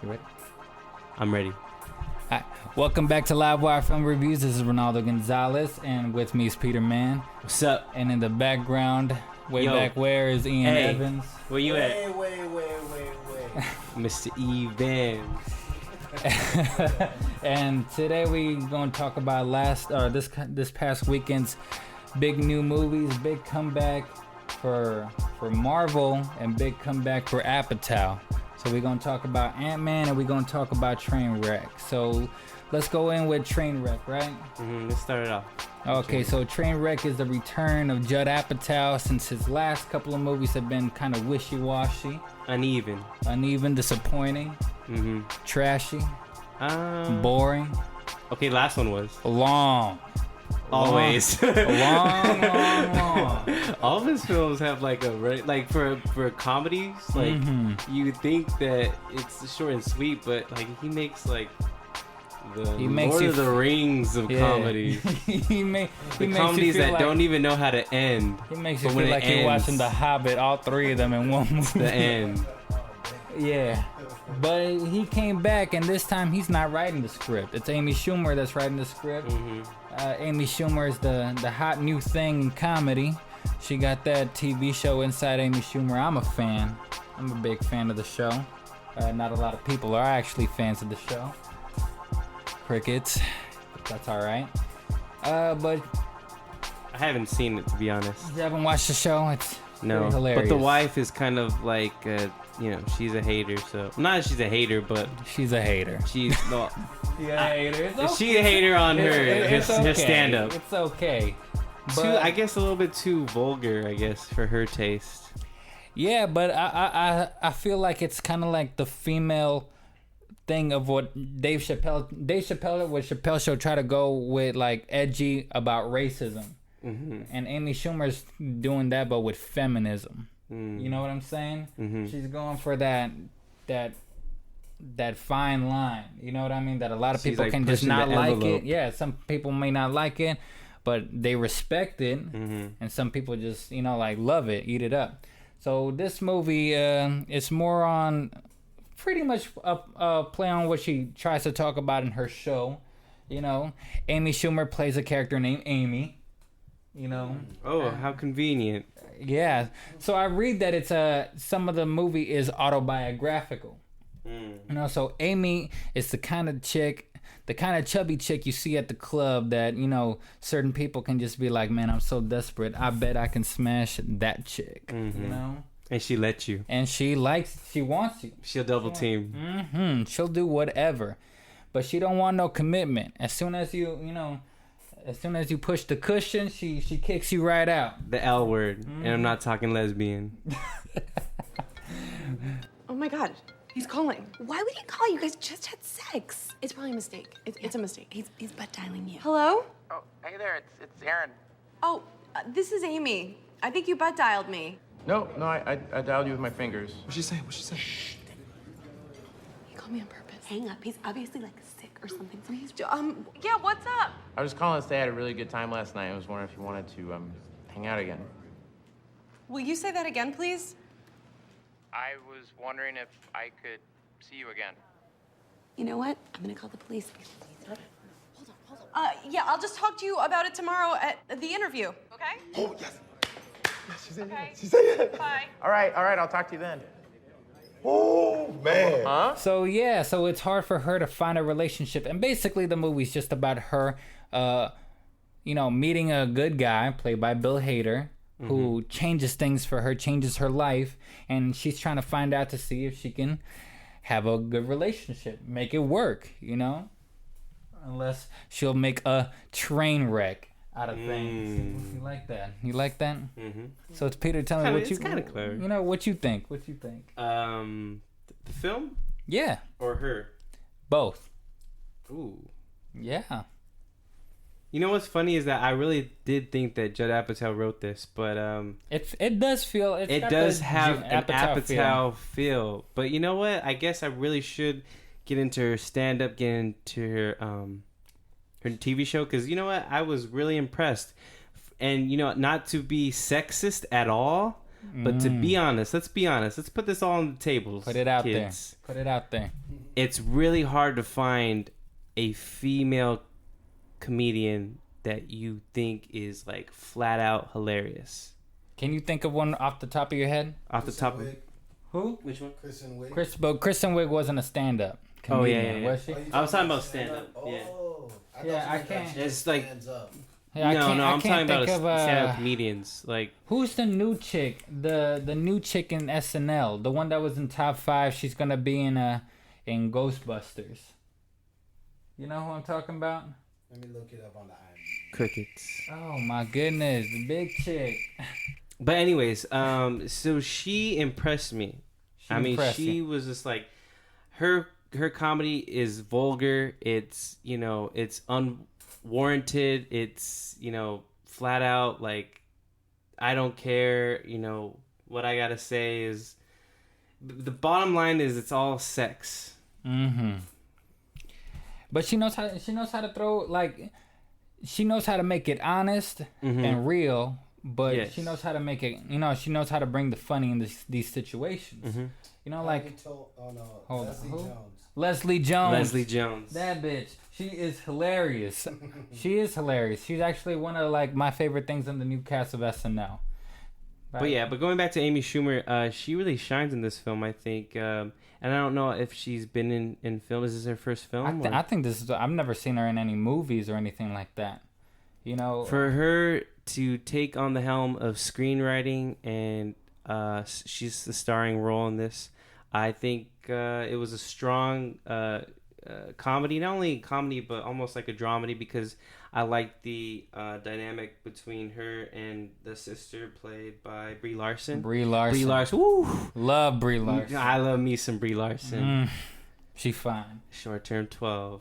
You ready? I'm ready. Hi. Welcome back to LiveWire Film Reviews. This is Ronaldo Gonzalez, and with me is Peter Mann. What's up? And in the background, back where is Ian Evans? Where you at? Wait. Mr. Evans. And today we going to talk about this past weekend's big new movies, big comeback for Marvel, and big comeback for Apatow. So we're going to talk about Ant-Man, and we're going to talk about Trainwreck. So let's go in with Trainwreck, right? Let's start it off. Okay, so Trainwreck is the return of Judd Apatow since his last couple of movies have been kind of wishy-washy. Uneven, disappointing, trashy, boring. Okay, last one was Long. always. Long. All of his films have like for comedies, like you think that it's short and sweet, but like he makes like the Lord of the Rings of comedies. he makes comedies that like, don't even know how to end. He makes you feel like you're watching The Hobbit, all three of them in one movie. The end. Yeah. But he came back, and this time he's not writing the script. It's Amy Schumer that's writing the script. Amy Schumer is the hot new thing in comedy. She got that TV show Inside Amy Schumer. I'm a fan. I'm a big fan of the show. Not a lot of people are actually fans of the show. Crickets. But that's all right. But I haven't seen it, to be honest. you haven't watched the show? It's No, hilarious. but the wife is kind of like, she's a hater. So not that she's a hater, but she's a hater. she's no. Yeah, hater. It's okay. She's a hater on her stand up. It's okay. I guess a little bit too vulgar, I guess, for her taste. Yeah, but I feel like it's kind of like the female thing of what Dave Chappelle with Chappelle Show try to go with, like edgy about racism. And Amy Schumer's doing that, but with feminism. You know what I'm saying? She's going for that fine line. You know what I mean? That a lot of people like can just not like envelope. it. Yeah, some people may not like it, but they respect it. And some people just, like love it, eat it up. So this movie, it's more on pretty much a play on what she tries to talk about in her show. Amy Schumer plays a character named Amy. Oh, how convenient. Yeah. So I read that it's some of the movie is autobiographical. So Amy is the kind of chubby chick you see at the club that, certain people can just be like, man, I'm so desperate. I bet I can smash that chick. And she lets you. And she wants you. She'll double team. She'll do whatever. But she don't want no commitment. As soon as you push the cushion, she kicks you right out. The L word. And I'm not talking lesbian. Oh my god, he's calling. Why would he call? You guys just had sex. It's probably a mistake. It's a mistake. He's butt dialing you. Hello? Oh, hey there, it's Aaron. Oh, this is Amy. I think you butt dialed me. No, I dialed you with my fingers. What'd she say? He called me on purpose. Hang up. He's obviously like sick or something. Please. Yeah, what's up? I was calling to say I had a really good time last night. I was wondering if you wanted to hang out again. Will you say that again, please? I was wondering if I could see you again. You know what? I'm gonna call the police. Hold on. Yeah, I'll just talk to you about it tomorrow at the interview, okay? Oh, yes. She said Okay. yes. She said yes. Bye. All right, I'll talk to you then. Oh, man. Huh? So it's hard for her to find a relationship, and basically the movie's just about her, meeting a good guy played by Bill Hader, who changes things for her, changes her life, and she's trying to find out to see if she can have a good relationship, make it work, unless she'll make a train wreck out of things. You like that? So it's Peter. Tell me what you. It's kind of clever. What you think? The film Yeah, or her? both. Ooh. Yeah. You know what's funny is that I really did think that Judd Apatow wrote this, but It does feel. it does have an Apatow feel. But you know what? I guess I really should get into her stand-up, get into her TV show, because you know what? I was really impressed. And, not to be sexist at all, But to be honest, let's be honest. Let's put this all on the table. Put it out kids. there. Put it out there. It's really hard to find a female comedian that you think is like flat out hilarious. Can you think of one off the top of your head? Off the top of who? Which one? Kristen Wiig. Kristen Wiig wasn't a stand-up comedian, was she? I was talking about stand-up. I can't. It's like Yeah, I'm talking about think of, stand-up comedians. Like, who's the new chick? The new chick in SNL, the one that was in top 5. She's gonna be in Ghostbusters. You know who I'm talking about? Let me look it up on the IMDb. crickets. Oh my goodness, the big chick. But anyways, so she impressed me. She was just like, her comedy is vulgar. It's, it's unwarranted. It's, flat out like, I don't care. What I gotta say is, the bottom line is it's all sex. Mm-hmm. But she knows how to throw, like, she knows how to make it honest and real. But yes. she knows how to make it, she knows how to bring the funny in these situations. Leslie Jones. That bitch. She is hilarious. She's actually one of, like, my favorite things in the new cast of SNL. But going back to Amy Schumer, she really shines in this film, I think. And I don't know if she's been in film. Is this her first film? I think this is... I've never seen her in any movies or anything like that. For her to take on the helm of screenwriting and she's the starring role in this, I think it was a strong comedy. Not only comedy, but almost like a dramedy, because I like the dynamic between her and the sister played by Brie Larson. Brie Larson. Woo! Love Brie Larson. I love me some Brie Larson. She fine. Short Term 12.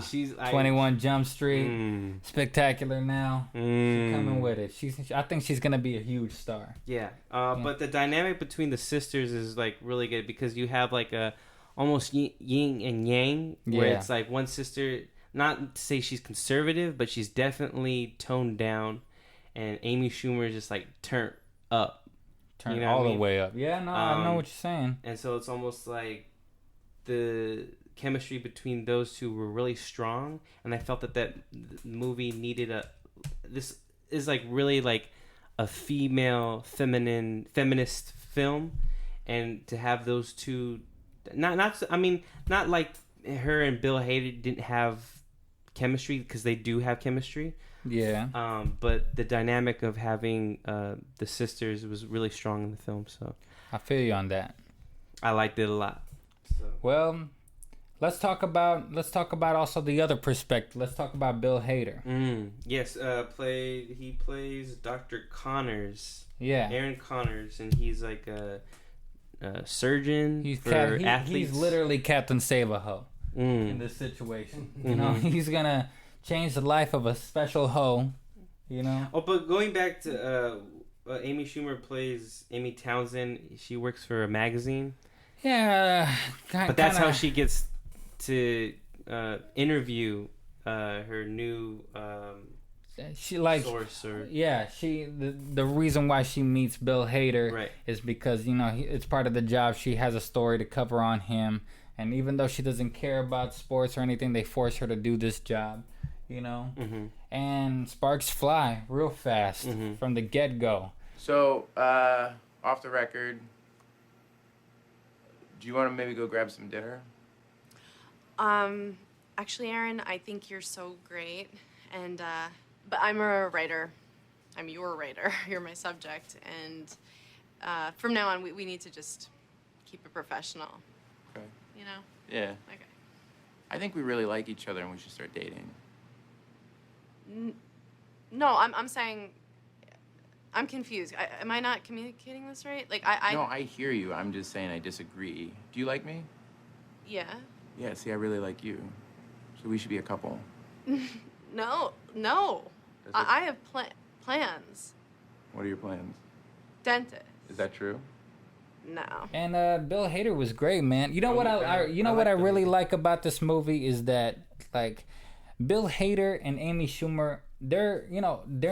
She's 21 Jump Street. Spectacular Now. She's coming with it. I think she's gonna be a huge star. Yeah. But the dynamic between the sisters is like really good, because you have like a almost yin and yang, where it's like one sister, not to say she's conservative, but she's definitely toned down, and Amy Schumer is just like turned up. Turned all the way up. Yeah, no, I know what you're saying. And so it's almost like the chemistry between those two were really strong, and I felt that movie needed this is like really like a feminist film, and to have those two, not like her and Bill Hader didn't have chemistry, because they do have chemistry. Yeah. But the dynamic of having the sisters was really strong in the film, so I feel you on that. I liked it a lot. So. Well, let's talk about also the other perspective. Let's talk about Bill Hader. Yes, he plays Dr. Connors. Yeah, Aaron Connors, and he's like a surgeon for athletes. He's literally Captain Save-A-Ho in this situation. He's gonna change the life of a special hoe. Oh, but going back to Amy Schumer plays Amy Townsend. She works for a magazine. Yeah, but that's how she gets to interview her new source. The reason why she meets Bill Hader is because it's part of the job. She has a story to cover on him, and even though she doesn't care about sports or anything, they force her to do this job. And sparks fly real fast from the get-go. So, off the record, do you want to maybe go grab some dinner? Actually, Aaron, I think you're so great, and but I'm a writer. I'm your writer. You're my subject, and from now on, we need to just keep it professional. Okay. Yeah. Okay. I think we really like each other, and we should start dating. No, I'm saying, I'm confused. Am I not communicating this right? Like, No, I hear you. I'm just saying I disagree. Do you like me? Yeah. Yeah, see, I really like you. So we should be a couple. No. I have plans. What are your plans? Dentist. Is that true? No. And Bill Hader was great, man. You know what I really like about this movie is that, like, Bill Hader and Amy Schumer, they're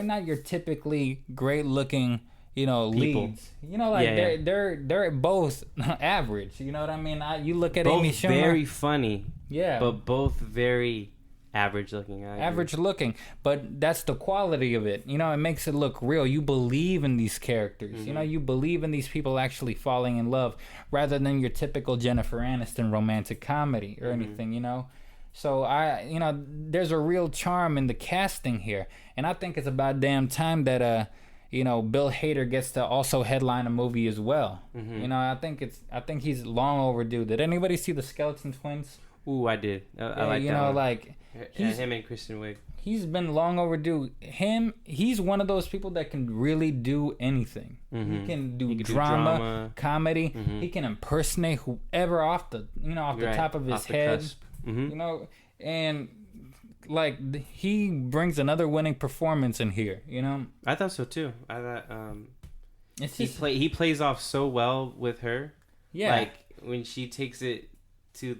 not your typically great looking, leads. They're both average. You know what I mean? You look at both Amy Schumer, very funny. Yeah, but both very average looking. Average looking, but that's the quality of it. It makes it look real. You believe in these characters. Mm-hmm. You believe in these people actually falling in love, rather than your typical Jennifer Aniston romantic comedy or anything. So there's a real charm in the casting here, and I think it's about damn time that Bill Hader gets to also headline a movie as well. Mm-hmm. I think he's long overdue. Did anybody see the Skeleton Twins? Ooh, I did. I like that one. Him and Kristen Wiig. He's been long overdue. He's one of those people that can really do anything. Mm-hmm. He can do drama, comedy. Mm-hmm. He can impersonate whoever off the top of his head. Mm-hmm. And he brings another winning performance in here. I thought so too. I thought he plays off so well with her. Yeah, like when she takes it to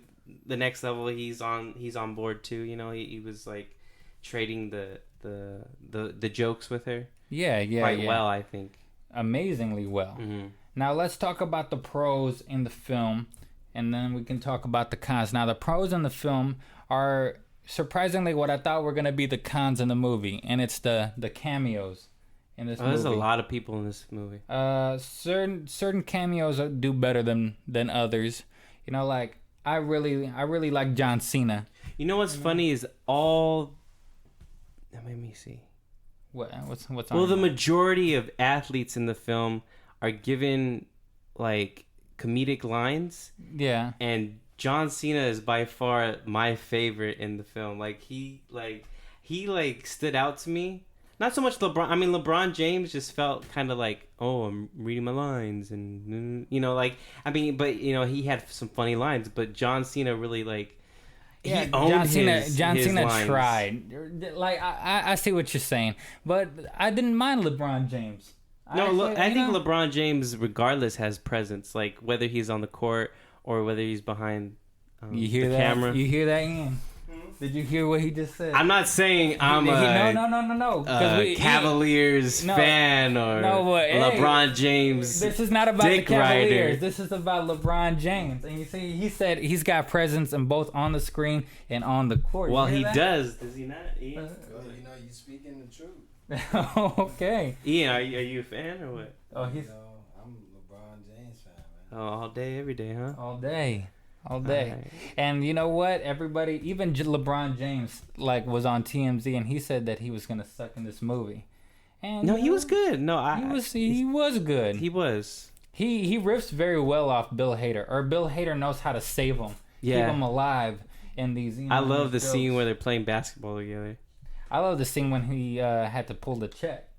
the next level, he's on board too. He was like trading the jokes with her. Yeah, quite well, I think. Amazingly well. Mm-hmm. Now let's talk about the pros in the film, and then we can talk about the cons. Now the pros in the film are surprisingly what I thought were going to be the cons in the movie, and it's the cameos in this movie. There's a lot of people in this movie. Certain cameos do better than others. I really like John Cena. What's funny is all. Let me see. What's on? Well, the majority of athletes in the film are given like comedic lines. Yeah. And John Cena is by far my favorite in the film. He stood out to me. Not so much LeBron. I mean, LeBron James just felt kind of like, oh, I'm reading my lines, and but he had some funny lines. But John Cena really he owned John Cena lines. tried. I see what you're saying, but I didn't mind LeBron James. I think LeBron James, regardless, has presence. Whether he's on the court or whether he's behind you hear the that? camera. You hear that, Ian? Did you hear what he just said? I'm not saying I'm no. Cavaliers fan or LeBron James. This is not about the Cavaliers. Rider. This is about LeBron James. And you see, he said he's got presence in both on the screen and on the court. Well, he does. Does he not? Ian? You speaking the truth. Okay. Ian, are you a fan or what? Oh, I'm LeBron James fan, man. Oh, all day, every day, huh? All day. Right. And you know what? Everybody, even LeBron James, was on TMZ, and he said that he was gonna suck in this movie. And he was good. No, he was good. He was. He riffs very well off Bill Hader, or Bill Hader knows how to save him, keep him alive in these. I love the scene where they're playing basketball together. I love the scene when he had to pull the check.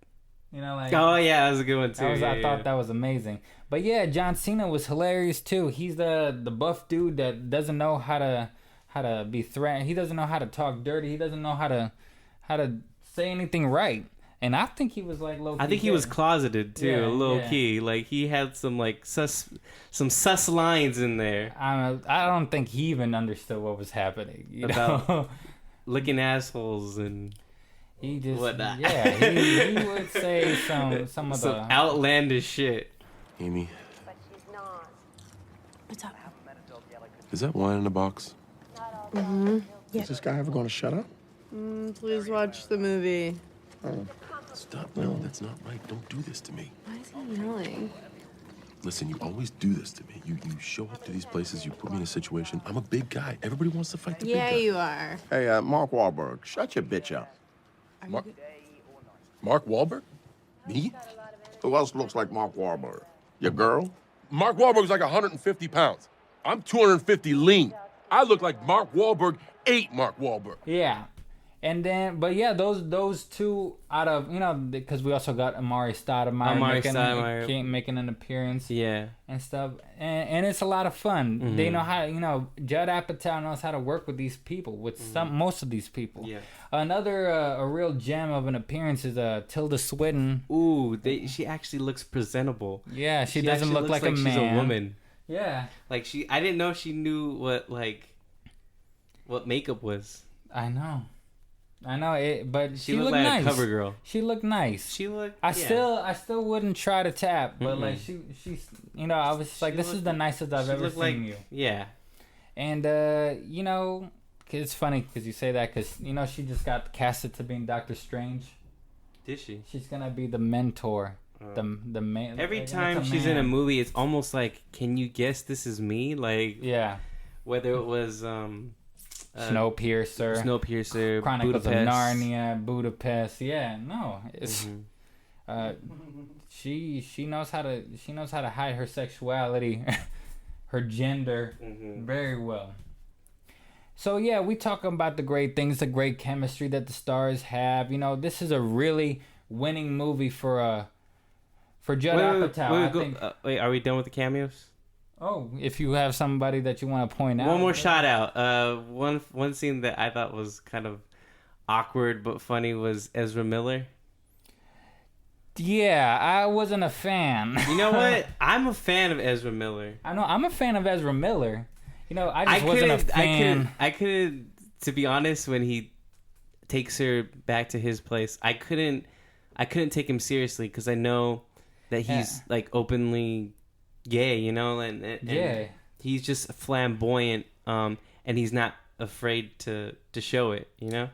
Oh yeah, that was a good one too. I thought that was amazing. But yeah, John Cena was hilarious too. He's the buff dude that doesn't know how to be threatened. He doesn't know how to talk dirty. He doesn't know how to say anything right. And I think he was low-key. I think he was closeted too, a little key. He had some sus lines in there. I don't think he even understood what was happening. About licking assholes and. He just whatnot. He would say some of the outlandish shit. Amy. But she's not. What's up? Is that wine in the box? Mm-hmm. Yeah. Is this guy ever going to shut up? Please watch the movie. Stop. No, that's not right. Don't do this to me. Why is he yelling? Listen, you always do this to me. You show up to these places, you put me in a situation. I'm a big guy. Everybody wants to fight the big guy. Yeah, you are. Hey, Mark Wahlberg, shut your bitch up. Mark Wahlberg? Me? Who else looks like Mark Wahlberg? Your girl? Mark Wahlberg's like 150 pounds. I'm 250 lean. I look like Mark Wahlberg ate Mark Wahlberg. Yeah. And then, but yeah, those two out of, because we also got Amari Stoudemire making an appearance. Yeah. And stuff. And it's a lot of fun. Mm-hmm. They know how, Judd Apatow knows how to work with these people, with most of these people. Yeah. Another, a real gem of an appearance is Tilda Swinton. Ooh, she actually looks presentable. Yeah, she doesn't look like a man. She's a woman. Yeah. I didn't know she knew what makeup was. I know. I know it, but she looked like nice. A cover girl. She looked nice. She looked. I still wouldn't try to tap, but like she's, you know, I was just like, this is the nicest I've ever seen you. Yeah. And you know, it's funny because you say that because you know she just got casted to be in Doctor Strange. Did she? She's gonna be the mentor. The man. Every time she's in a movie, it's almost like, can you guess this is me? Like, yeah. Whether it was Snowpiercer, Chronicles Budapest. of Narnia, Budapest. Yeah, no, it's she knows how to hide her sexuality, her gender, very well. So yeah, we talk about the great things, the great chemistry that the stars have. You know, this is a really winning movie for Judd Apatow. Wait, are we done with the cameos? Oh, if you have somebody that you want to point out. One more shout out. One scene that I thought was kind of awkward but funny was Ezra Miller. Yeah, I wasn't a fan. You know what? I'm a fan of Ezra Miller. I know, I'm a fan of Ezra Miller. You know, I just wasn't a fan. I couldn't, to be honest, when he takes her back to his place, I couldn't take him seriously because I know that he's like openly gay, you know, and he's just flamboyant, and he's not afraid to show it, you know.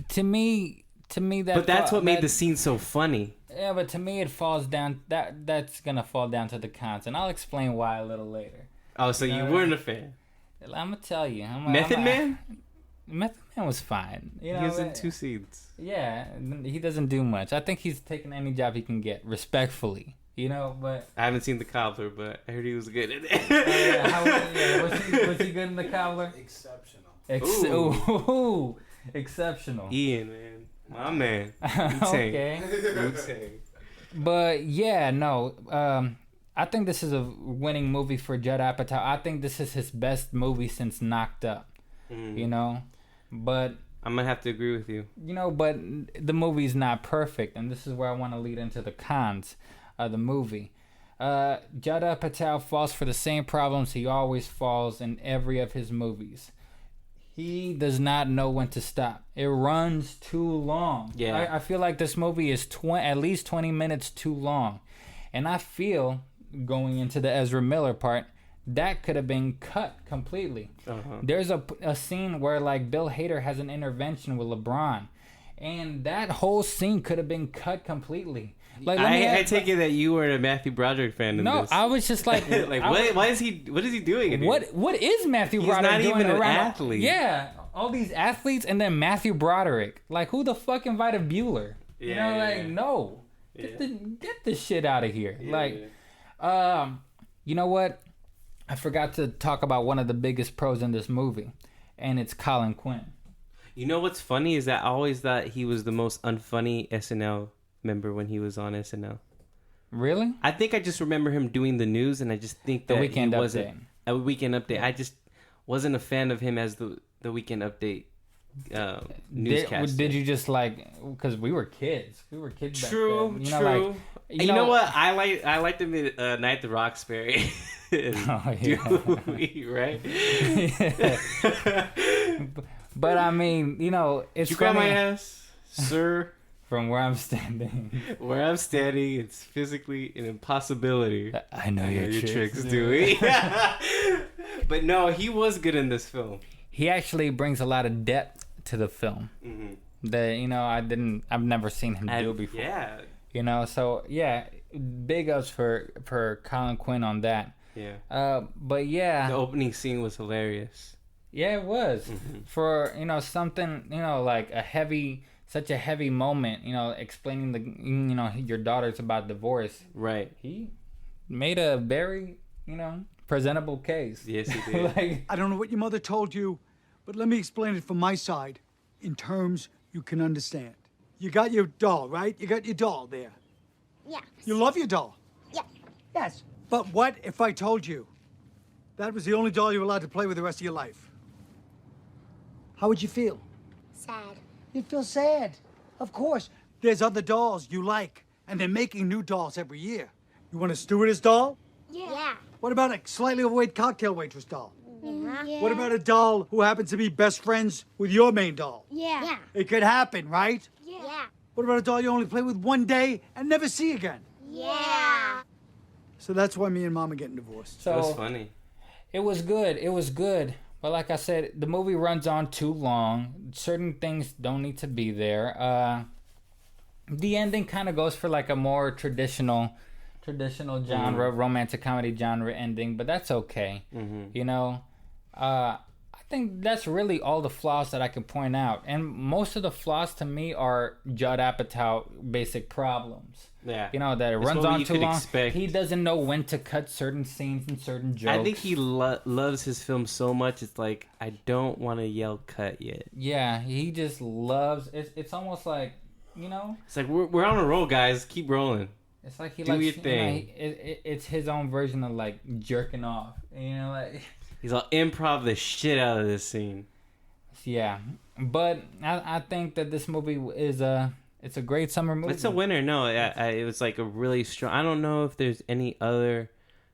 To me that. But that's what made the scene so funny. Yeah, but to me it falls down. That's gonna fall down to the cons, and I'll explain why a little later. Oh, so you weren't a fan? I'm gonna tell you. Method Man was fine. You know, he was in 2 scenes. Yeah, he doesn't do much. I think he's taking any job he can get, respectfully. You know, but I haven't seen The Cobbler, but I heard he was good in it. Was he good in The Cobbler? Exceptional. Ooh, exceptional. Ian, man, my man. Okay. But yeah, no. I think this is a winning movie for Judd Apatow. I think this is his best movie since Knocked Up. You know, but I'm gonna have to agree with you. You know, but the movie's not perfect, and this is where I want to lead into the cons of the movie. Judd Apatow falls for the same problems he always falls in every of his movies. He does not know when to stop. It runs too long. Yeah, I feel like this movie is at least 20 minutes too long, and I feel, going into the Ezra Miller part, that could have been cut completely. There's a scene where like Bill Hader has an intervention with LeBron, and that whole scene could have been cut completely. Like, I take it that you were a Matthew Broderick fan in this. No, I was just like, what is he doing in here? What is Matthew Broderick doing? He's not even an athlete. Yeah, all these athletes and then Matthew Broderick. Like, who the fuck invited Bueller? You know, like, no. Get this shit out of here. You know what? I forgot to talk about one of the biggest pros in this movie, and it's Colin Quinn. You know what's funny is that I always thought he was the most unfunny SNL member when he was on SNL. Really? I think I just remember him doing the news, and I just think that he wasn't a Weekend Update. I just wasn't a fan of him as the Weekend Update newscaster. Did you just like, because we were kids? We were kids back then. You know, true. Like, you know what? I liked him in Night at the Roxbury. Dewey, right? But I mean, you know, it's you grab my ass, sir. From where I'm standing. Where I'm standing, it's physically an impossibility. I know your tricks, Dewey. But no, he was good in this film. He actually brings a lot of depth to the film that, you know, I've never seen him do before. Yeah. You know, so yeah, big ups for Colin Quinn on that. Yeah. But yeah, the opening scene was hilarious. Yeah, it was. For, you know, something, you know, like such a heavy moment, you know, explaining your daughter's about divorce. Right. He made a very, you know, presentable case. Yes, he did. I don't know what your mother told you, but let me explain it from my side in terms you can understand. You got your doll, right? You got your doll there. Yeah. You love your doll? Yeah. Yes. But what if I told you that was the only doll you were allowed to play with the rest of your life? How would you feel? Sad. You'd feel sad. Of course. There's other dolls you like, and they're making new dolls every year. You want a stewardess doll? Yeah. What about a slightly overweight cocktail waitress doll? Yeah. What about a doll who happens to be best friends with your main doll? Yeah. It could happen, right? Yeah. What about a doll you only play with one day and never see again? Yeah. So that's why me and Mom are getting divorced. So That was funny. It was good. It was good. But like I said, the movie runs on too long. Certain things don't need to be there. The ending kind of goes for like a more traditional genre, romantic comedy genre ending, but that's okay. You know, I think that's really all the flaws that I can point out. And most of the flaws to me are Judd Apatow basic problems. Yeah. You know, that it It's runs what on you too could long. expect. He doesn't know when to cut certain scenes and certain jokes. I think he loves his film so much. It's like, I don't want to yell cut yet. Yeah, he just loves. It's almost like, you know. It's like we're on a roll, guys. Keep rolling. It's like he Do likes. your thing. You know, it's his own version of like jerking off. You know, like. He's all improv the shit out of this scene. Yeah, but I think that this movie is it's a great summer movie. It's a winner. No, it was like a really strong. I don't know if there's any other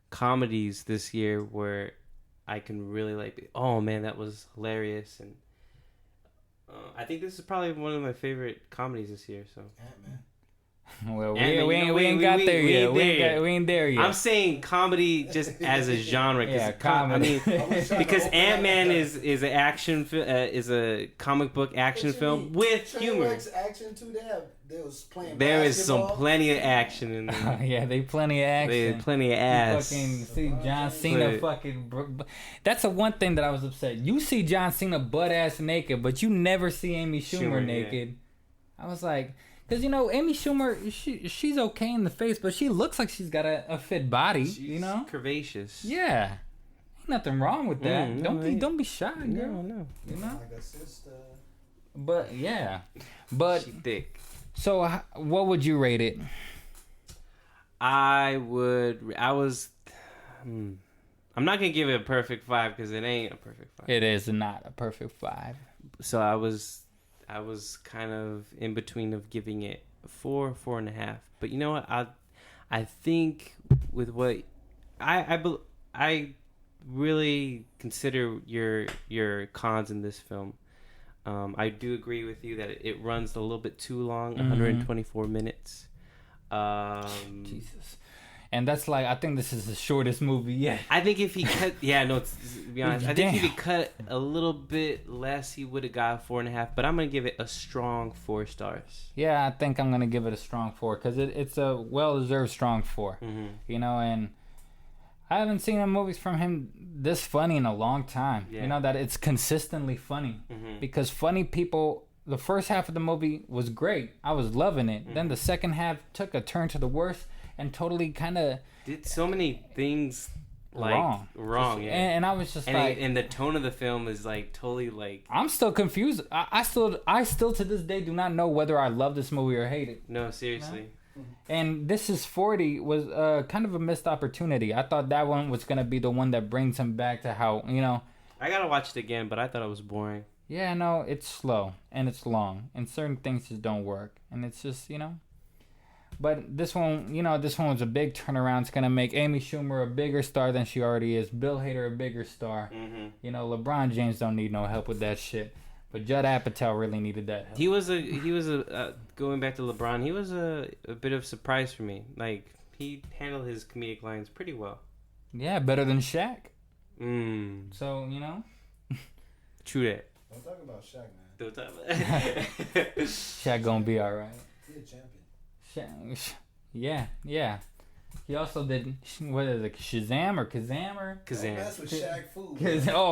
comedies this year where I can really like. Oh man, that was hilarious, and I think this is probably one of my favorite comedies this year. So. Well, we ain't got there yet. We ain't there yet. I'm saying comedy just as a genre. Yeah, comedy. I mean, because Ant-Man is an action is a comic book action film with humor. Action too. They was playing. There is plenty of action in there. Yeah, they plenty of action. They plenty of ass. Fucking see John Cena fucking. That's the one thing that I was upset. You see John Cena butt ass naked, but you never see Amy Schumer naked. Yeah. I was like. Because, you know, Amy Schumer, she's okay in the face, but she looks like she's got a fit body, you know? Curvaceous. Yeah. Ain't nothing wrong with that. Don't be shy, girl. No. You know? Like a sister. But, yeah. But, she thick. So, what would you rate it? I'm not going to give it a perfect 5 because it ain't a perfect 5. It is not a perfect 5. So, I was kind of in between of giving it 4.5. But you know what? I think with what I really consider your cons in this film. I do agree with you that it runs a little bit too long, 124 minutes. Jesus. And that's like, I think this is the shortest movie yet. I think if he cut, to be honest, I think if he cut a little bit less, he would have got 4.5. But I'm gonna give it a strong 4 stars. Yeah, I think I'm gonna give it a strong 4 because it's a well-deserved strong 4. You know, and I haven't seen movies from him this funny in a long time. Yeah. You know, that it's consistently funny because funny people. The first half of the movie was great. I was loving it. Then the second half took a turn to the worst. And totally kind of did so many things like wrong. Yeah. And I was just like, and the tone of the film is like totally like. I'm still confused. I still to this day do not know whether I love this movie or hate it. No, seriously. No? And This Is 40 was kind of a missed opportunity. I thought that one was gonna be the one that brings him back to how, you know. I gotta watch it again, but I thought it was boring. Yeah, no, it's slow and it's long, and certain things just don't work, and it's just, you know. But this one, you know, was a big turnaround. It's going to make Amy Schumer a bigger star than she already is. Bill Hader a bigger star. You know, LeBron James don't need no help with that shit. But Judd Apatow really needed that help. He was a going back to LeBron, he was a bit of a surprise for me. Like, he handled his comedic lines pretty well. Yeah, better than Shaq. So, you know. True that. Don't talk about Shaq, man. Don't talk about Shaq gonna be all right. He a champion. Yeah. He also did, what is it, Shazam or Kazam or? Kazam. Don't mess with Shaq Fu.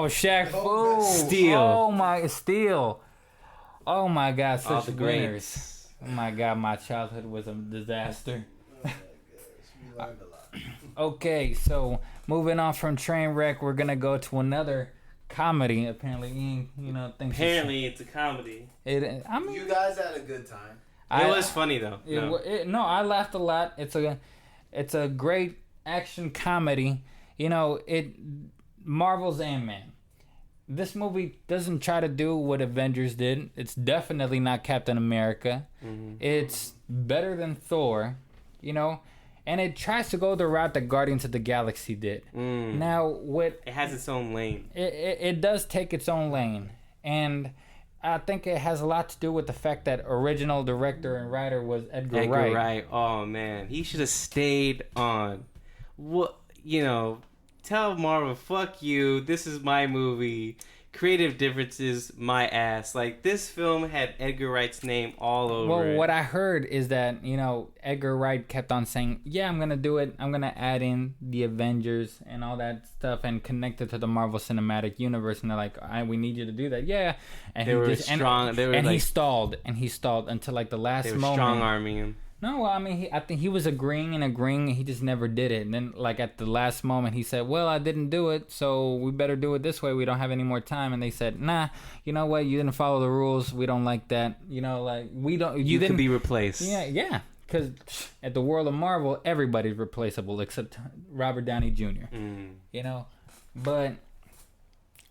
Shaq Fu. Steel. Steel. Oh my God, all such the winners. greats. Oh my God, my childhood was a disaster. Oh my gosh, we learned a lot. Okay, so moving on from Trainwreck, we're gonna go to another comedy. Apparently, you know, thinks it's a comedy. You guys had a good time. It was funny though. No, I laughed a lot. It's a great action comedy. You know, Marvel's Ant-Man. This movie doesn't try to do what Avengers did. It's definitely not Captain America. It's better than Thor. You know, And it tries to go the route that Guardians of the Galaxy did. Now, what it has its own lane. It does take its own lane, and I think it has a lot to do with the fact that original director and writer was Edgar Wright. Oh man, he should have stayed on. What Tell Marvel, fuck you. This is my movie. Creative differences, my ass. Like, this film had Edgar Wright's name all over it. Well, what I heard is that, Edgar Wright kept on saying, yeah, I'm going to do it. I'm going to add in the Avengers and all that stuff and connect it to the Marvel Cinematic Universe. And they're like, we need you to do that. Yeah. And he stalled until like the last moment. They were strong-arming him. No, I mean, I think he was agreeing, and he just never did it. And then, like, at the last moment, he said, well, I didn't do it, so we better do it this way. We don't have any more time. And they said, nah, you know what? You didn't follow the rules. We don't like that. We don't... You didn't... could be replaced. Yeah. Because at the world of Marvel, everybody's replaceable except Robert Downey Jr. But...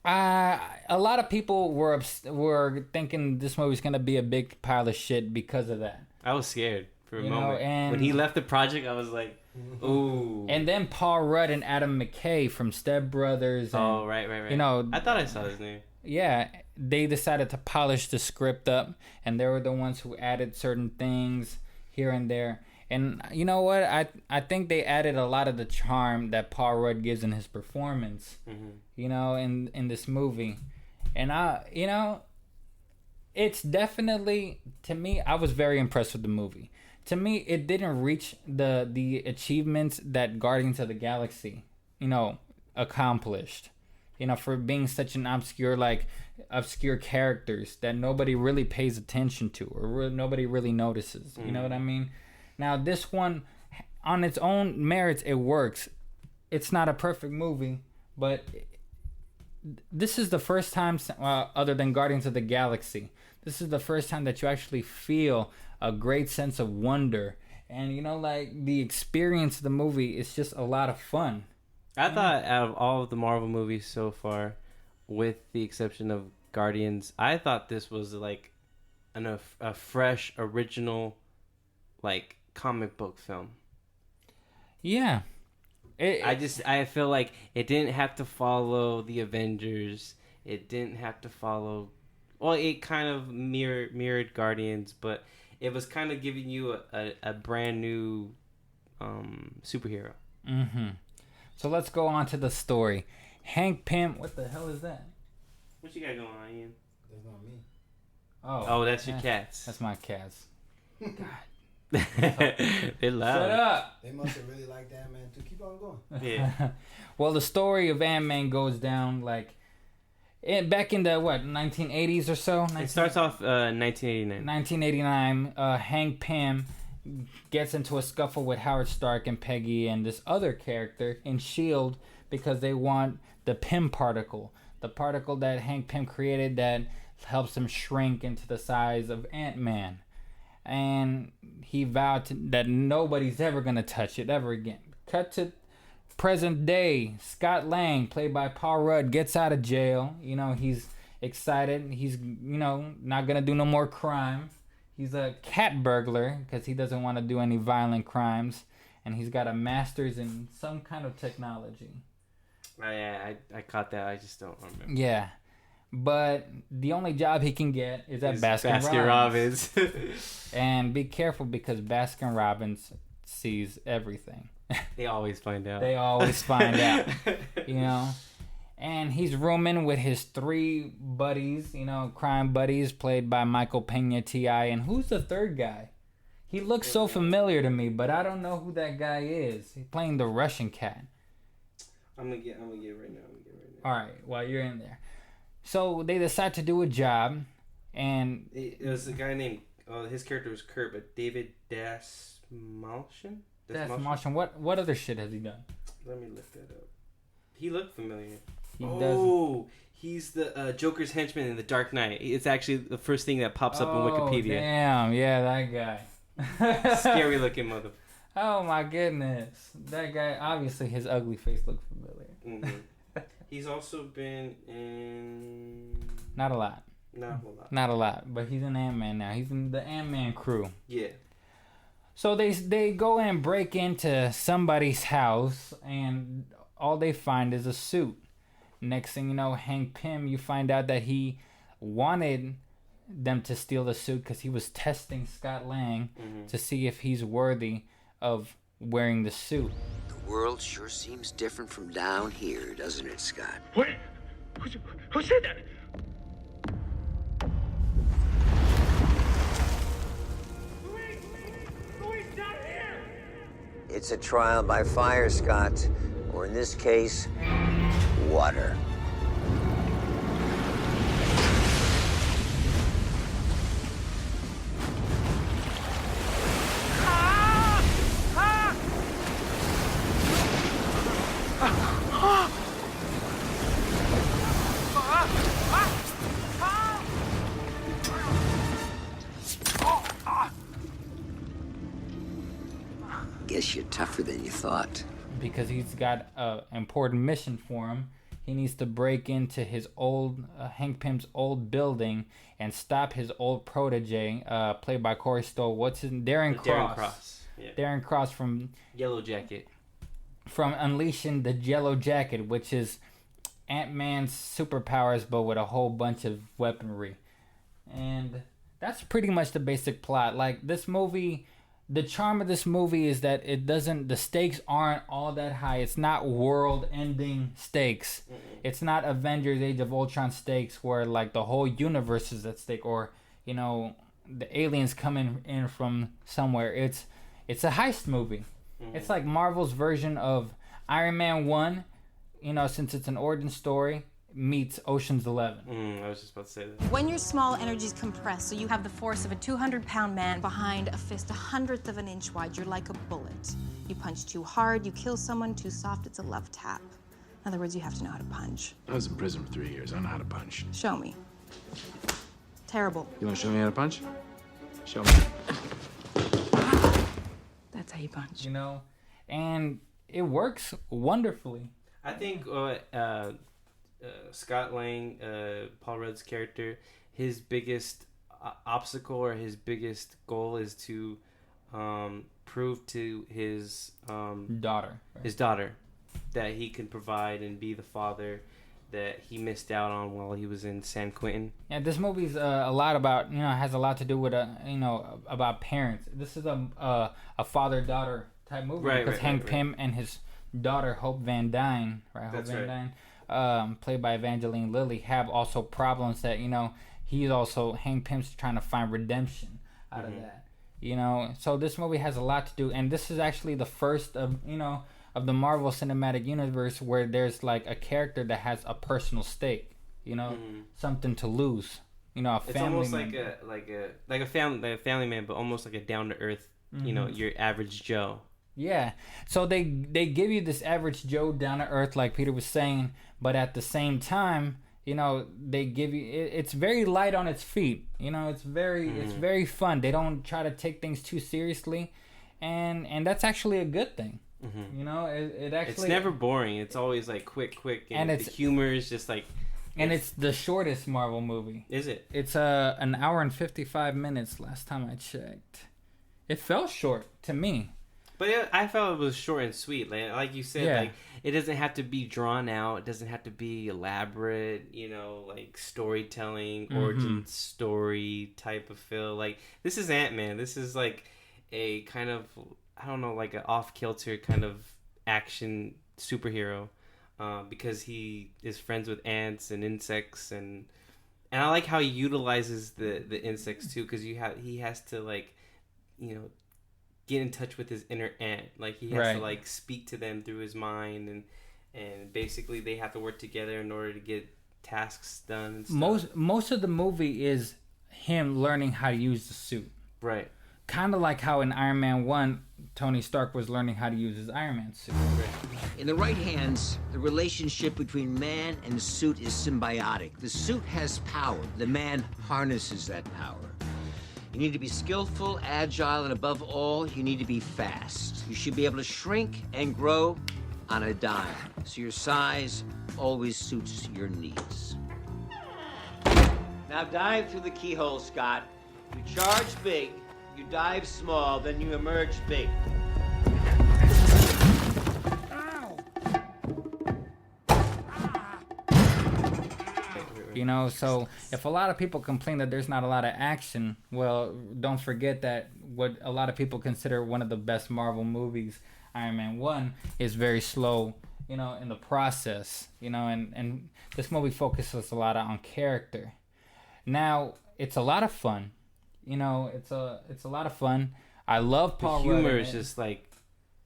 a lot of people were thinking this movie's going to be a big pile of shit because of that. I was scared. For a moment. And when he left the project, I was like, ooh. And then Paul Rudd and Adam McKay from Step Brothers. And, right. I thought I saw his name. Yeah, they decided to polish the script up, and they were the ones who added certain things here and there. And you know what? I think they added a lot of the charm that Paul Rudd gives in his performance, in this movie. And it's definitely, to me, I was very impressed with the movie. To me, it didn't reach the achievements that Guardians of the Galaxy, accomplished. For being such an obscure characters that nobody really pays attention to or nobody really notices. You know what I mean? Now, this one, on its own merits, it works. It's not a perfect movie, but this is the first time, other than Guardians of the Galaxy, this is the first time that you actually feel a great sense of wonder. And, the experience of the movie is just a lot of fun. I thought out of all of the Marvel movies so far, with the exception of Guardians, I thought this was like a fresh, original, like, comic book film. Yeah. I feel like it didn't have to follow the Avengers. It didn't have to follow... Well, it kind of mirrored Guardians, but it was kind of giving you a brand new superhero. Mm-hmm. So let's go on to the story. Hank Pym... What the hell is that? What you got going on, Ian? That's not me. Oh, that's your cats. That's my cats. God. They're loud. Shut up. They must have really liked Ant-Man too. Keep on going. Yeah. Well, the story of Ant-Man goes down back in the 1980s or so. It starts off 1989. 1989. Hank Pym gets into a scuffle with Howard Stark and Peggy and this other character in S.H.I.E.L.D. because they want the Pym particle, the particle that Hank Pym created that helps him shrink into the size of Ant-Man. And he vowed that nobody's ever going to touch it ever again. Cut to present day. Scott Lang, played by Paul Rudd, gets out of jail. He's excited. He's, not going to do no more crime. He's a cat burglar because he doesn't want to do any violent crimes. And he's got a master's in some kind of technology. Oh, yeah, I caught that. I just don't remember. Yeah. But the only job he can get is at Baskin-Robbins. And be careful because Baskin-Robbins sees everything. They always find out. And he's rooming with his three buddies, crime buddies, played by Michael Pena, T.I. And who's the third guy? He looks so familiar to me, but I don't know who that guy is. He's playing the Russian cat. I'm gonna get it right now. All right, while you're in there. So they decide to do a job, and... It was a guy named... his character was Kurt, but David Dastmalchian? Dastmalchian. What other shit has he done? Let me look that up. He looked familiar. He's the Joker's henchman in The Dark Knight. It's actually the first thing that pops up on Wikipedia. Damn, yeah, that guy. Scary looking mother. Oh my goodness. That guy, obviously his ugly face looks familiar. Mm-hmm. He's also been in... Not a lot. Not a lot. Not a lot, but he's in Ant-Man now. He's in the Ant-Man crew. Yeah. So they go and break into somebody's house, and all they find is a suit. Next thing you know, Hank Pym, you find out that he wanted them to steal the suit because he was testing Scott Lang to see if he's worthy of wearing the suit. The world sure seems different from down here, doesn't it, Scott? What? Who said that? Louise, down here! It's a trial by fire, Scott. Or in this case, water. Guess you're tougher than you thought. Because he's got an important mission for him. He needs to break into his old, Hank Pym's old building and stop his old protege, played by Corey Stoll. What's his Darren Cross. Darren Cross. Yeah. Darren Cross from Yellow Jacket. From unleashing the Yellow Jacket, which is Ant-Man's superpowers, but with a whole bunch of weaponry. And that's pretty much the basic plot. Like, this movie, the charm of this movie is that the stakes aren't all that high. It's not world-ending stakes. It's not Avengers Age of Ultron stakes where, like, the whole universe is at stake, or, you know, the aliens coming in from somewhere. It's a heist movie. It's like Marvel's version of Iron Man 1, you know, since it's an origin story, meets Ocean's 11. I was just about to say that. When your small energy's compressed, so you have the force of a 200-pound man behind a fist 1/100 of an inch wide, you're like a bullet. You punch too hard, you kill someone. Too soft, it's a love tap. In other words, you have to know how to punch. I was in prison for 3 years. I know how to punch. Show me. Terrible. You want to show me how to punch? Show me. That's how you punch. You know, and it works wonderfully. I think Scott Lang, Paul Rudd's character, his biggest obstacle or his biggest goal is to prove to his daughter, that he can provide and be the father that he missed out on while he was in San Quentin. Yeah, this movie's a lot about, you know, has a lot to do with about parents. This is a father-daughter type movie, because Hank Pym and his daughter Hope Van Dyne, right? That's Hope Van right. Dyne, played by Evangeline Lilly, have also problems that, you know, Hank Pym's trying to find redemption out of that. You know, so this movie has a lot to do, and this is actually the first of, you know, of the Marvel Cinematic Universe where there's like a character that has a personal stake, you know, something to lose, you know, a family. It's almost member. like a family man, but almost like a down to earth, you know, your average Joe. Yeah, so they give you this average Joe down to earth, like Peter was saying, but at the same time, you know, they give you it's very light on its feet. You know, it's very fun. They don't try to take things too seriously, and that's actually a good thing. You know, it actually, it's never boring. It's always like quick, and the humor is just like. And it's the shortest Marvel movie. Is it? It's an hour and 55 minutes. Last time I checked, it felt short to me. But I felt it was short and sweet. Like you said, like it doesn't have to be drawn out. It doesn't have to be elaborate. You know, like storytelling, origin story type of feel. Like this is Ant-Man. This is like a kind of, I don't know, like an off-kilter kind of action superhero, because he is friends with ants and insects, and I like how he utilizes the insects too, because he has to, like, you know, get in touch with his inner ant. Like he has to like speak to them through his mind, and basically they have to work together in order to get tasks done and stuff. Most of the movie is him learning how to use the suit. Right. Kind of like how in Iron Man 1, Tony Stark was learning how to use his Iron Man suit. In the right hands, the relationship between man and the suit is symbiotic. The suit has power. The man harnesses that power. You need to be skillful, agile, and above all, you need to be fast. You should be able to shrink and grow on a dime, so your size always suits your needs. Now dive through the keyhole, Scott. You charge big, You dive small, then you emerge big. You know, so if a lot of people complain that there's not a lot of action, well, don't forget that what a lot of people consider one of the best Marvel movies, Iron Man 1, is very slow, you know, in the process, you know, and this movie focuses a lot on character. Now, it's a lot of fun. You know, it's a lot of fun. I love Paul Rudd. The humor is just like,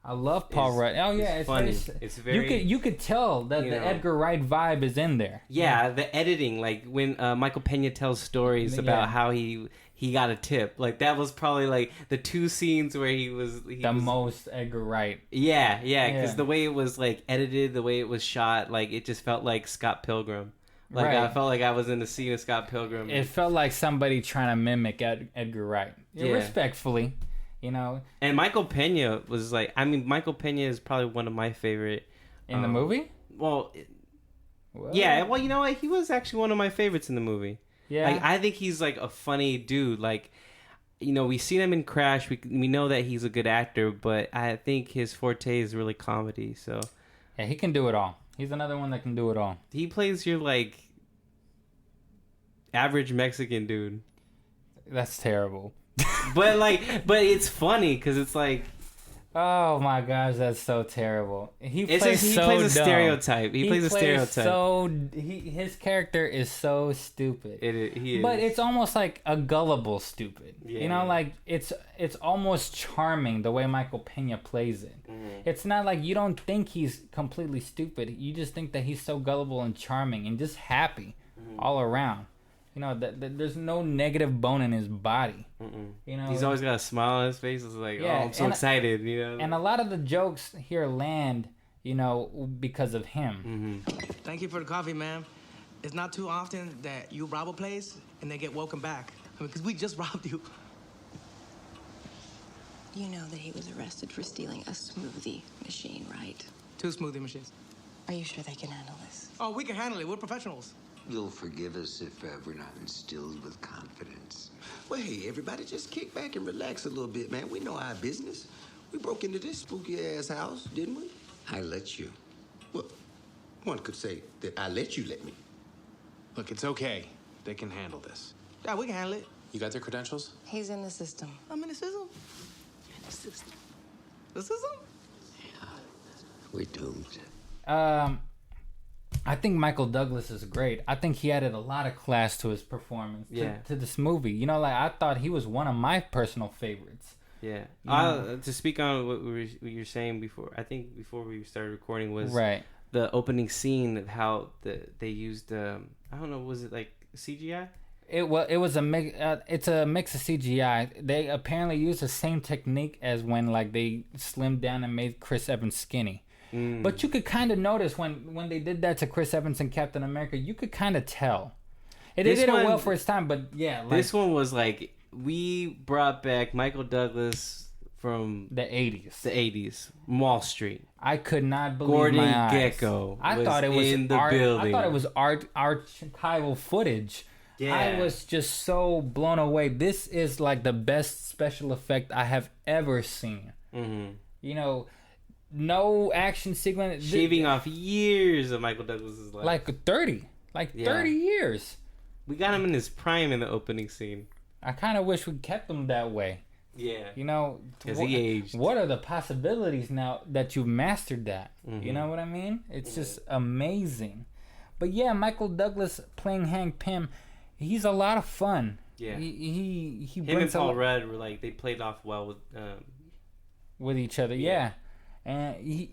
I love Paul Rudd. Oh yeah, it's funny. Very, it's very. You could tell that the Edgar Wright vibe is in there. Yeah, the editing, like when Michael Pena tells stories about how he got a tip, like that was probably like the two scenes where he was most Edgar Wright. Yeah, because the way it was like edited, the way it was shot, like it just felt like Scott Pilgrim. Like I felt like I was in the scene of Scott Pilgrim. It felt like somebody trying to mimic Edgar Wright. Yeah. Respectfully. You know, and Michael Pena was like, I mean, Michael Pena is probably one of my favorite in the movie. Well, yeah, well, you know what? He was actually one of my favorites in the movie. Yeah, like I think he's like a funny dude. Like, you know, we've seen him in Crash. We know that he's a good actor, but I think his forte is really comedy. So yeah, he can do it all. He's another one that can do it all. He plays your like average Mexican dude. That's terrible. but it's funny because it's like, oh my gosh, that's so terrible. He plays a stereotype. He plays a stereotype. His character is so stupid. He is. But it's almost like a gullible stupid. Yeah. You know, like it's almost charming the way Michael Pena plays it. It's not like you don't think he's completely stupid. You just think that he's so gullible and charming and just happy all around. You know, there's no negative bone in his body. You know, he's always got a smile on his face. It's like, oh, I'm so excited. You know, and a lot of the jokes here land, you know, because of him. Thank you for the coffee, ma'am. It's not too often that you rob a place and they get welcome back. I mean, because we just robbed you. You know that he was arrested for stealing a smoothie machine, right? 2 smoothie machines. Are you sure they can handle this? Oh, we can handle it. We're professionals. You'll forgive us if we're not instilled with confidence. Well, hey, everybody, just kick back and relax a little bit, man. We know our business. We broke into this spooky-ass house, didn't we? I let you. Well, one could say that I let you let me. Look, it's okay. They can handle this. Yeah, we can handle it. You got their credentials? He's in the system. I'm in the system. In the system. The system? Yeah. We're doomed. I think Michael Douglas is great. I think he added a lot of class to his performance to this movie. You know, like I thought he was one of my personal favorites. Yeah. To speak on what you were saying before, I think before we started recording was the opening scene of how they used I don't know, was it like CGI? It was a mix. It's a mix of CGI. They apparently used the same technique as when like they slimmed down and made Chris Evans skinny. But you could kind of notice when they did that to Chris Evans and Captain America, you could kind of tell. They did it well for its time, but yeah. Like, this one was like, we brought back Michael Douglas from the 80s. The 80s. Wall Street. I could not believe Gordon my eyes. Gekko I thought it was in the building. I thought it was archival footage. Yeah. I was just so blown away. This is like the best special effect I have ever seen. You know, no action sequence. Shaving off years of Michael Douglas's life. Like 30. 30 years. We got him in his prime in the opening scene. I kind of wish we kept him that way. Yeah. You know, because he aged. What are the possibilities now that you've mastered that? You know what I mean? It's just amazing. But yeah, Michael Douglas playing Hank Pym, he's a lot of fun. Yeah. He Him brings and Paul Rudd were like, they played off well with each other. Yeah. And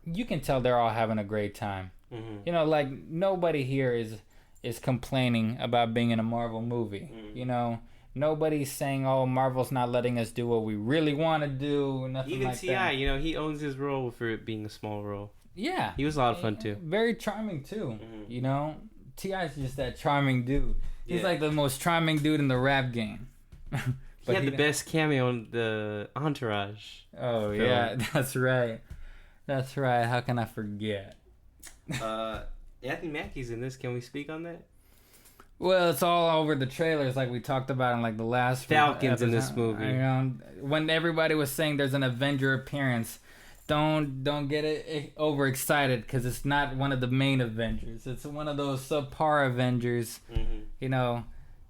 you can tell they're all having a great time. You know, like nobody here is complaining about being in a Marvel movie. You know, nobody's saying, "Oh, Marvel's not letting us do what we really want to do." Nothing even like T.I., that. you know, he owns his role for it being a small role. Yeah, he was a lot of fun too. Very charming too. You know, T.I.'s just that charming dude. He's like the most charming dude in the rap game. But he had the best cameo in the Entourage. Oh film. Yeah, that's right. That's right. How can I forget? Anthony Mackie's in this. Can we speak on that? Well, it's all over the trailers, like we talked about in like the last Falcons in this movie. You know, when everybody was saying there's an Avenger appearance, don't get it overexcited because it's not one of the main Avengers. It's one of those subpar Avengers. You know.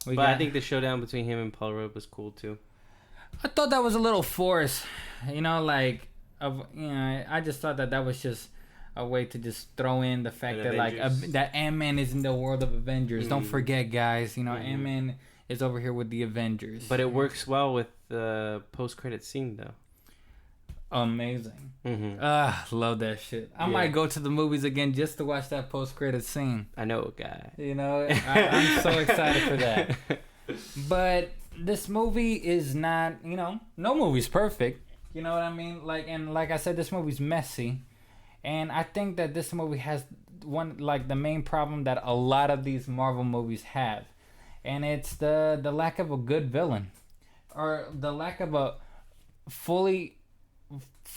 I think the showdown between him and Paul Rudd was cool too. I thought that was a little forced. You know, I just thought that was just a way to just throw in the fact that that Ant-Man is in the world of Avengers. Don't forget, guys. You know, Ant-Man is over here with the Avengers. But it works well with the post-credit scene, though. Amazing. Love that shit. I might go to the movies again just to watch that post-credit scene. I know a guy. You know, I'm so excited for that. But this movie is not, you know, no movie's perfect. You know what I mean? Like I said, this movie's messy. And I think that this movie has the main problem that a lot of these Marvel movies have. And it's the lack of a good villain. Or the lack of a fully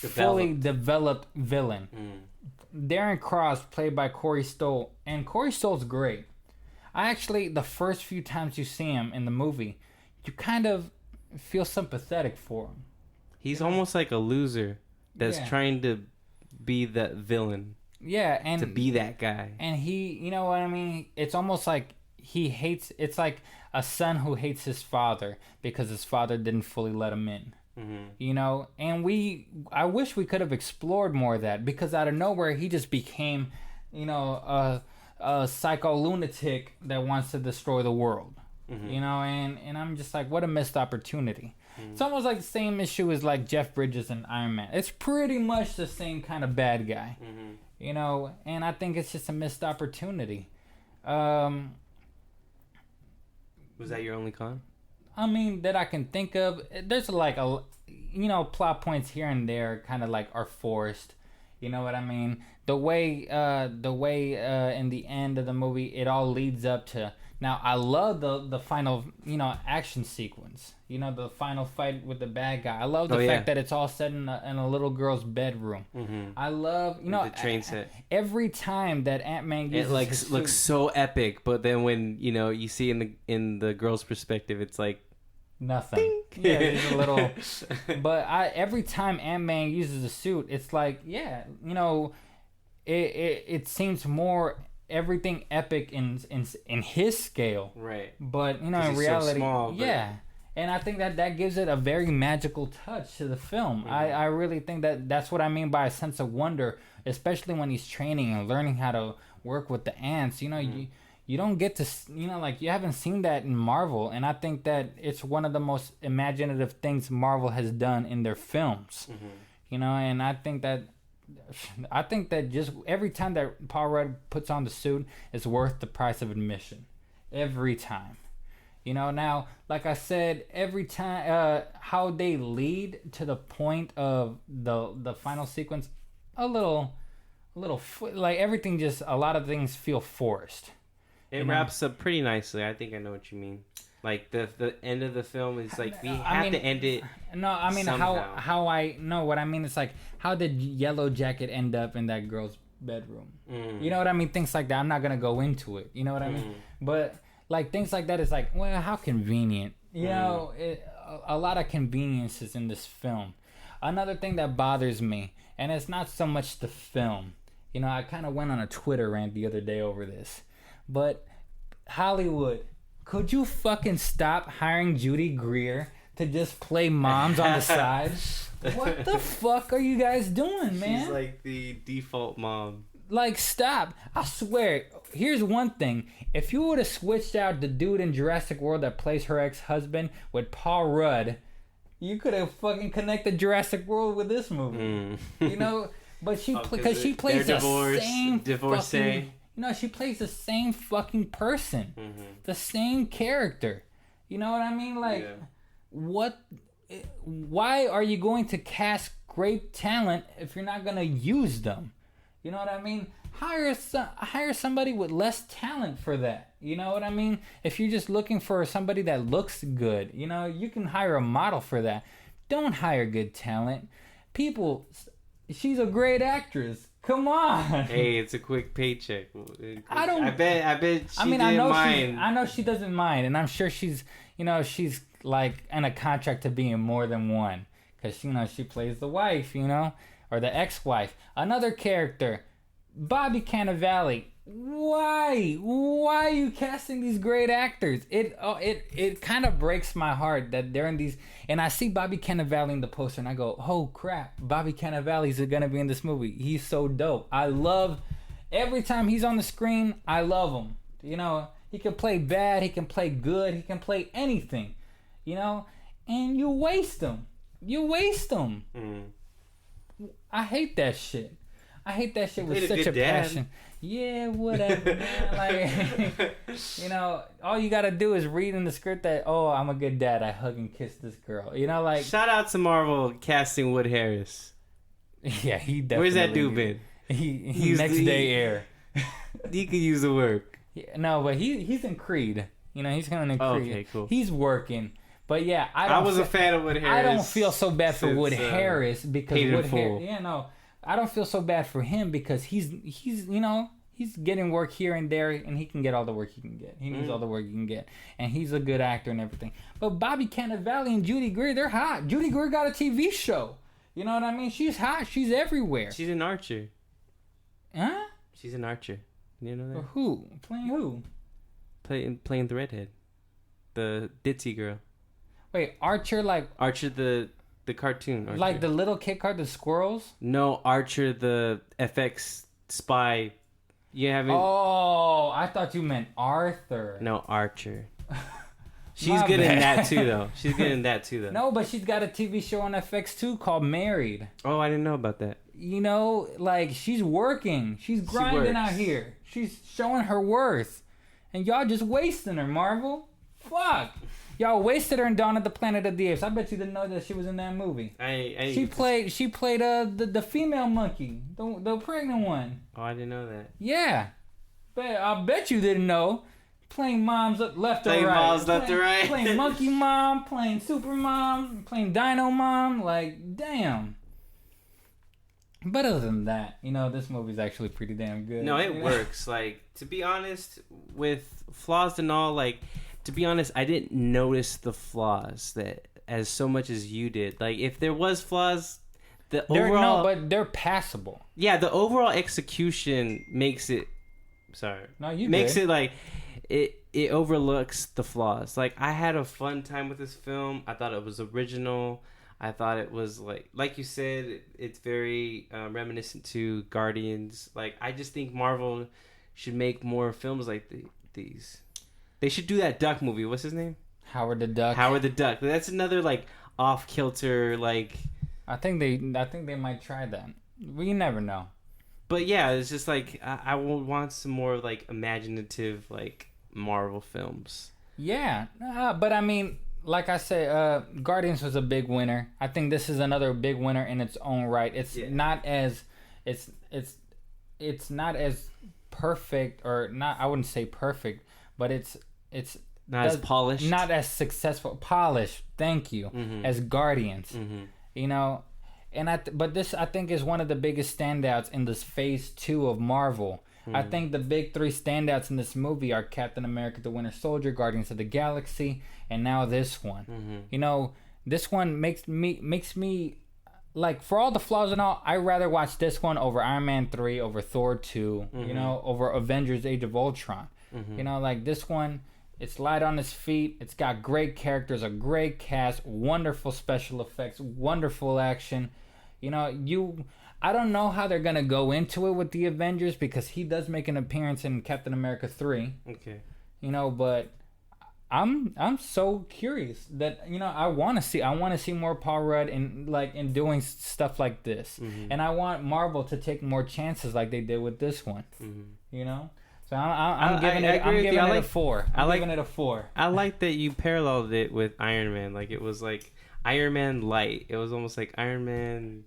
developed villain. Darren Cross, played by Corey Stoll. And Corey Stoll's great. The first few times you see him in the movie, you kind of feel sympathetic for him. He's almost like a loser that's trying to be that villain. Yeah, and to be that guy. And he, you know what I mean? It's almost like it's like a son who hates his father because his father didn't fully let him in. You know, and I wish we could have explored more of that, because out of nowhere he just became, you know, a psycho lunatic that wants to destroy the world. You know, and I'm just like, what a missed opportunity. It's almost like the same issue as like Jeff Bridges and Iron Man. It's pretty much the same kind of bad guy. You know, and I think it's just a missed opportunity. Was that your only con? I mean, that I can think of. There's like you know, plot points here and there kind of like are forced. You know what I mean? The way in the end of the movie, it all leads up to. Now, I love the final, you know, action sequence. You know, the final fight with the bad guy. I love the fact that it's all set in a little girl's bedroom. I love, you know, the train set. Every time that Ant-Man uses it looks so epic, but then when, you know, you see in the girl's perspective, it's like nothing. Ding. Yeah, it's a little. But every time Ant-Man uses a suit, it's like, yeah, you know, it seems more everything epic in his scale, right? But you know, in reality, so small, yeah. And I think that gives it a very magical touch to the film. I really think that's what I mean by a sense of wonder, especially when he's training and learning how to work with the ants. You know, you don't get to, you know, like you haven't seen that in Marvel, and I think that it's one of the most imaginative things Marvel has done in their films. You know, and I think that just every time that Paul Rudd puts on the suit, it's worth the price of admission. Every time. You know, now, like I said, every time, how they lead to the point of the final sequence, a little, like everything just, a lot of things feel forced. It wraps up pretty nicely. I think I know what you mean. Like the end of the film is like we have to end it. No, I mean somehow. how I know what I mean. It's like, how did Yellow Jacket end up in that girl's bedroom? You know what I mean? Things like that. I'm not gonna go into it. You know what I mean? But like things like that is like, well, how convenient. You know, a lot of conveniences in this film. Another thing that bothers me, and it's not so much the film. You know, I kind of went on a Twitter rant the other day over this, but Hollywood. Could you fucking stop hiring Judy Greer to just play moms on the side? What the fuck are you guys doing, man? She's like the default mom. Like, stop. I swear. Here's one thing. If you would have switched out the dude in Jurassic World that plays her ex-husband with Paul Rudd, you could have fucking connected Jurassic World with this movie. You know? But she plays the same fucking... You know, she plays the same fucking person. The same character. You know what I mean? Like, why are you going to cast great talent if you're not going to use them? You know what I mean? Hire somebody with less talent for that. You know what I mean? If you're just looking for somebody that looks good, you know, you can hire a model for that. Don't hire good talent. She's a great actress. Come on. Hey, it's a quick paycheck. I don't. I bet she I mean, didn't mind. I know she doesn't mind, and I'm sure she's like in a contract to be in more than one, because she plays the wife, or the ex-wife. Another character, Bobby Cannavale. Why are you casting these great actors? It kind of breaks my heart that they're in these, and I see Bobby Cannavale in the poster and I go, oh crap, Bobby Cannavale's gonna be in this movie. He's so dope. I love every time he's on the screen. I love him. He can play bad, he can play good, he can play anything, and you waste him. I hate that shit. With such a passion. Yeah, whatever, man. Like, all you gotta do is read in the script that, oh, I'm a good dad. I hug and kiss this girl. Shout out to Marvel casting Wood Harris. Yeah, he definitely. Where's that dude been? He's next day air. He could use the work. Yeah, no, but he's in Creed. He's coming in Creed. Okay, cool. He's working. But yeah, I was a fan of Wood Harris. I don't feel so bad for Wood Harris because Wood Harris. Yeah, no. I don't feel so bad for him because he's getting work here and there, and he can get all the work he can get. He needs all the work he can get, and he's a good actor and everything. But Bobby Cannavale and Judy Greer, they're hot. Judy Greer got a TV show. You know what I mean? She's hot. She's everywhere. She's an Archer. Huh? She's an Archer. You know that? Or who? Playing who? Playing the redhead, the ditzy girl. Wait, Archer like Archer the cartoon. Archer. Like the little kid card, the squirrels? No, Archer the FX spy. You haven't. Oh, I thought you meant Arthur. No, Archer. She's good in that too, though. No, but she's got a TV show on FX too called Married. Oh, I didn't know about that. Like she's working. She's grinding out here. She's showing her worth. And y'all just wasting her, Marvel. Fuck. Y'all wasted her in Dawn of the Planet of the Apes. I bet you didn't know that she was in that movie. She played the female monkey, the pregnant one. Oh, I didn't know that. Yeah, but I bet you didn't know. Playing moms left or right. Playing monkey mom, playing super mom, playing dino mom. Like, damn. But other than that, this movie's actually pretty damn good. No, it works. Like, to be honest, with flaws and all, like. To be honest, I didn't notice the flaws that as so much as you did. Like, if there was flaws, but they're passable. Yeah, the overall execution makes it. Sorry, no, you makes good. It like it overlooks the flaws. Like, I had a fun time with this film. I thought it was original. I thought it was like you said, it's very reminiscent to Guardians. Like, I just think Marvel should make more films like these. They should do that duck movie. What's his name? Howard the Duck. Howard the Duck. That's another off kilter I think they might try that. We never know. But yeah, it's just I would want some more imaginative Marvel films. Yeah, but I mean, like I said, Guardians was a big winner. I think this is another big winner in its own right. It's not as it's not as perfect, or not. I wouldn't say perfect. But it's not as polished, not as successful, polished. Thank you, as Guardians. But this I think is one of the biggest standouts in this Phase 2 of Marvel. I think the big three standouts in this movie are Captain America: The Winter Soldier, Guardians of the Galaxy, and now this one. This one makes me like, for all the flaws and all, I'd rather watch this one over Iron Man 3, over Thor 2, over Avengers: Age of Ultron. This one, it's light on its feet. It's got great characters, a great cast, wonderful special effects, wonderful action. I don't know how they're gonna go into it with the Avengers, because he does make an appearance in Captain America 3. Okay. But I'm so curious that I want to see more Paul Rudd in doing stuff like this, and I want Marvel to take more chances like they did with this one. So I'm giving it a 4. I'm giving it a 4. I like that you paralleled it with Iron Man. It was like Iron Man light. It was almost like Iron Man,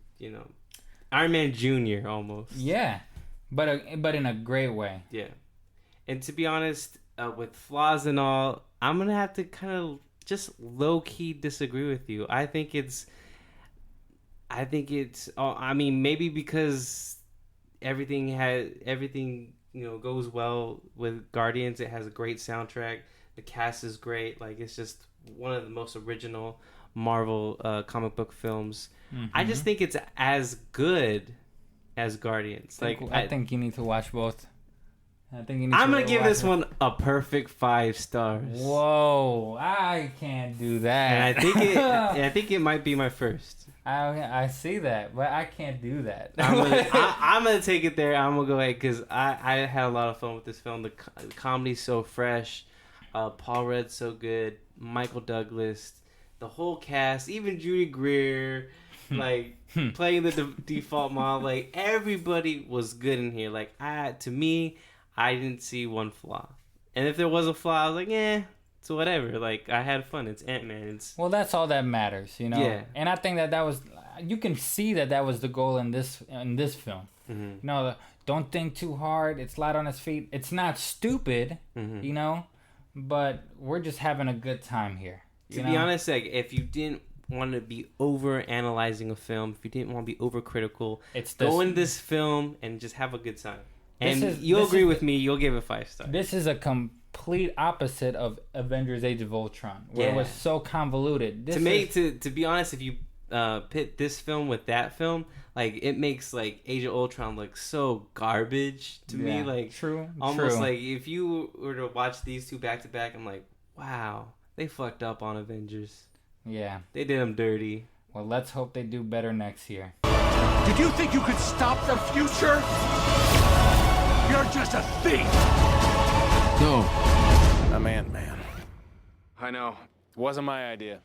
Iron Man Jr. almost. Yeah, but in a great way. Yeah, and to be honest, with flaws and all, I'm gonna have to kind of just low key disagree with you. I think it's. I mean, maybe because everything goes well with Guardians. It has a great soundtrack. The cast is great. Like, it's just one of the most original Marvel comic book films. I just think it's as good as Guardians. I think you need to watch both. I'm gonna give this one a perfect 5 stars. Whoa, I can't do that. And I think it might be my first. I see that, but I can't do that. I'm gonna take it there. I'm gonna go ahead because I had a lot of fun with this film. The comedy's so fresh. Paul Rudd's so good. Michael Douglas, the whole cast, even Judy Greer, like playing the default mom. Like, everybody was good in here. Like, to me, I didn't see one flaw. And if there was a flaw, I was like, so whatever. Like, I had fun. It's Ant-Man. Well, that's all that matters, you know. Yeah. And I think that was, you can see that was the goal in this film. Mm-hmm. You know, don't think too hard. It's light on his feet. It's not stupid, you know, but we're just having a good time here. To be honest, like, if you didn't want to be over analyzing a film, if you didn't want to be over critical, go in this film and just have a good time. And you'll agree with me. You'll give it 5 stars. This is a complete opposite of Avengers: Age of Ultron, where it was so convoluted. To be honest, if you pit this film with that film, like, it makes like Age of Ultron look so garbage to me. Like, almost like if you were to watch these two back to back, I'm like, wow, they fucked up on Avengers. Yeah, they did them dirty. Well, let's hope they do better next year. Did you think you could stop the future? You're just a thief! No. I'm Ant-Man. I know. It wasn't my idea.